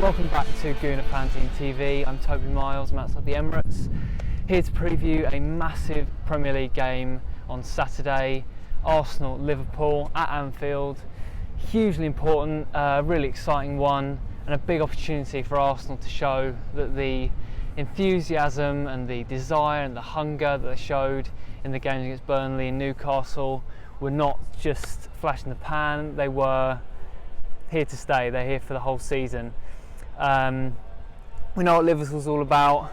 Welcome back to Gooner Fanzine TV. I'm Toby Miles, I'm outside the Emirates, here to preview a massive Premier League game on Saturday, Arsenal-Liverpool at Anfield. Hugely important, really exciting one, and a big opportunity for Arsenal to show that the enthusiasm and the desire and the hunger that they showed in the games against Burnley and Newcastle were not just flash in the pan, they were here to stay, they're here for the whole season. We know what Liverpool's all about,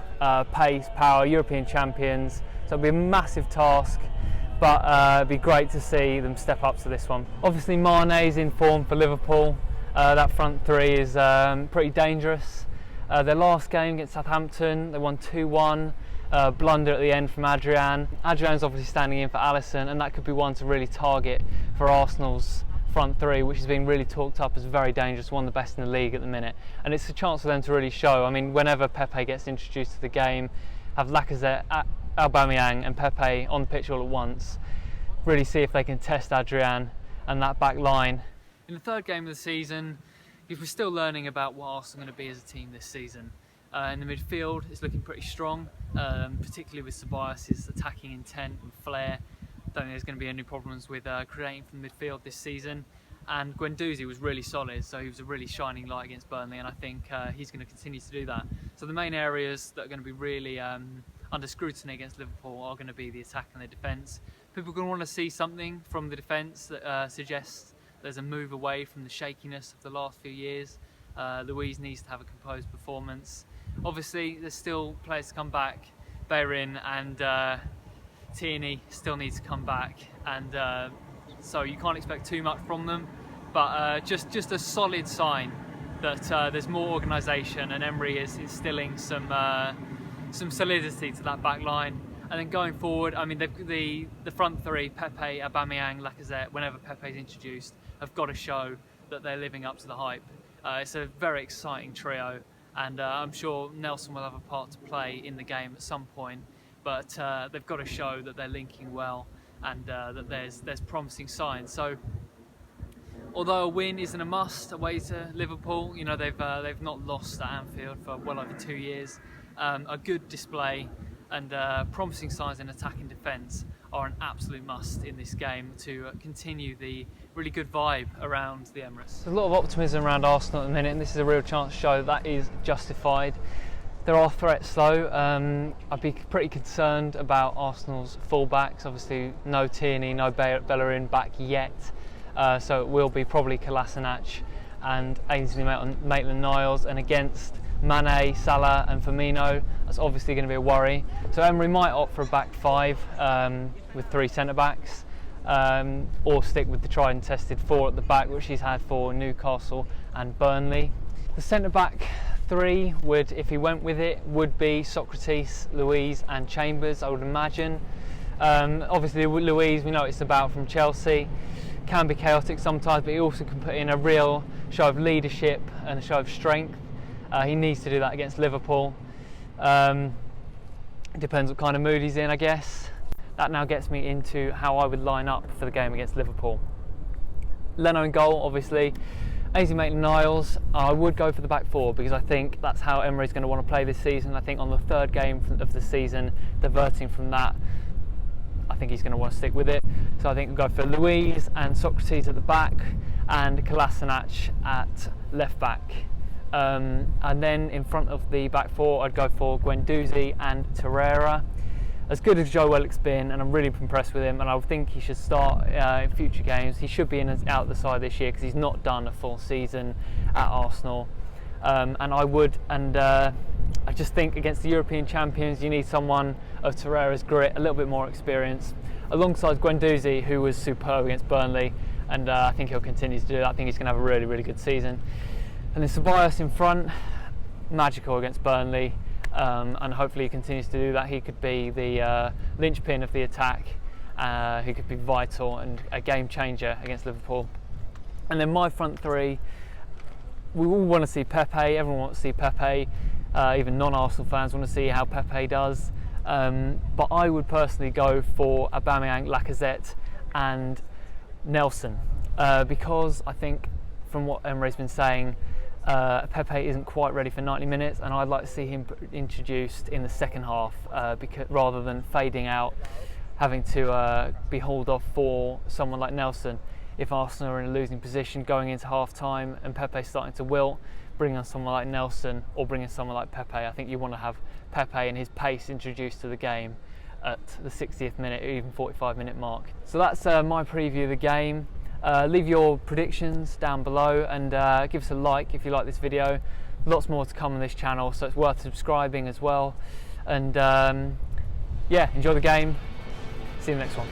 pace, power, European champions, so it'll be a massive task, but it'd be great to see them step up to this one. Obviously Mane's in form for Liverpool, that front three is pretty dangerous. Their last game against Southampton, they won 2-1, blunder at the end from Adrian. Adrian's obviously standing in for Alisson, and that could be one to really target for Arsenal's front three, which has been really talked up as very dangerous, one of the best in the league at the minute, and it's a chance for them to really show. I mean, whenever Pepe gets introduced to the game, have Lacazette, Aubameyang and Pepe on the pitch all at once, really see if they can test Adrian and that back line. In the third game of the season, we're still learning about what Arsenal are going to be as a team this season. In the midfield, it's looking pretty strong, particularly with Ceballos' attacking intent and flair. I don't think there's going to be any problems with creating from the midfield this season, and Guendouzi was really solid, so he was a really shining light against Burnley, and I think he's going to continue to do that. So the main areas that are going to be really under scrutiny against Liverpool are going to be the attack and the defence. People are going to want to see something from the defence that suggests there's a move away from the shakiness of the last few years. Luiz needs to have a composed performance. Obviously there's still players to come back, Bellerin and Tierney still needs to come back, and so you can't expect too much from them, but just a solid sign that there's more organisation, and Emery is instilling some solidity to that back line. And then going forward, I mean, the front three, Pepe, Aubameyang, Lacazette, whenever Pepe's introduced, have got to show that they're living up to the hype. It's a very exciting trio, and I'm sure Nelson will have a part to play in the game at some point. But they've got to show that they're linking well, and that there's promising signs. So, although a win isn't a must away to Liverpool, you know they've not lost at Anfield for well over 2 years. A good display and promising signs in attack and defence are an absolute must in this game to continue the really good vibe around the Emirates. There's a lot of optimism around Arsenal at the minute, and this is a real chance to show that is justified. There are threats though. I'd be pretty concerned about Arsenal's fullbacks. Obviously no Tierney, no Bellerin back yet, so it will be probably Kolasinac and Ainsley Maitland-Niles, and against Mane, Salah and Firmino, that's obviously going to be a worry. So Emery might opt for a back five with 3 centre-backs, or stick with the tried and tested 4 at the back, which he's had for Newcastle and Burnley. The centre-back 3 would, if he went with it, would be Socrates, Luiz and Chambers, I would imagine. Obviously Luiz, we know it's about from Chelsea, can be chaotic sometimes, but he also can put in a real show of leadership and a show of strength. He needs to do that against Liverpool. It depends what kind of mood he's in, I guess. That now gets me into how I would line up for the game against Liverpool. Leno in goal, obviously. Ainsley Maitland-Niles, I would go for the back 4 because I think that's how Emery's going to want to play this season. I think on the 3rd game of the season, diverting from that, I think he's going to want to stick with it. So I think we'll go for Luiz and Socrates at the back, and Kolasinac at left back. And then in front of the back 4, I'd go for Guendouzi and Torreira. As good as Joe Willock's been, and I'm really impressed with him, and I think he should start in future games. He should be in and out the side this year because he's not done a full season at Arsenal. I just think against the European champions, you need someone of Torreira's grit, a little bit more experience, alongside Guendouzi, who was superb against Burnley, and I think he'll continue to do that. I think he's going to have a really, really good season. And then Ceballos in front, magical against Burnley. And hopefully he continues to do that. He could be the linchpin of the attack. He could be vital and a game changer against Liverpool. And then my front 3, we all want to see Pepe. Everyone wants to see Pepe. Even non-Arsenal fans want to see how Pepe does. But I would personally go for Aubameyang, Lacazette and Nelson, because I think from what Emery's been saying, Pepe isn't quite ready for 90 minutes, and I'd like to see him introduced in the second half, rather than fading out, having to be hauled off for someone like Nelson. If Arsenal are in a losing position going into half time and Pepe's starting to wilt, bring on someone like Nelson or bring in someone like Pepe. I think you want to have Pepe and his pace introduced to the game at the 60th minute or even 45-minute mark. So that's my preview of the game. Leave your predictions down below, and give us a like if you like this video. Lots more to come on this channel, so it's worth subscribing as well. And yeah, enjoy the game. See you in the next one.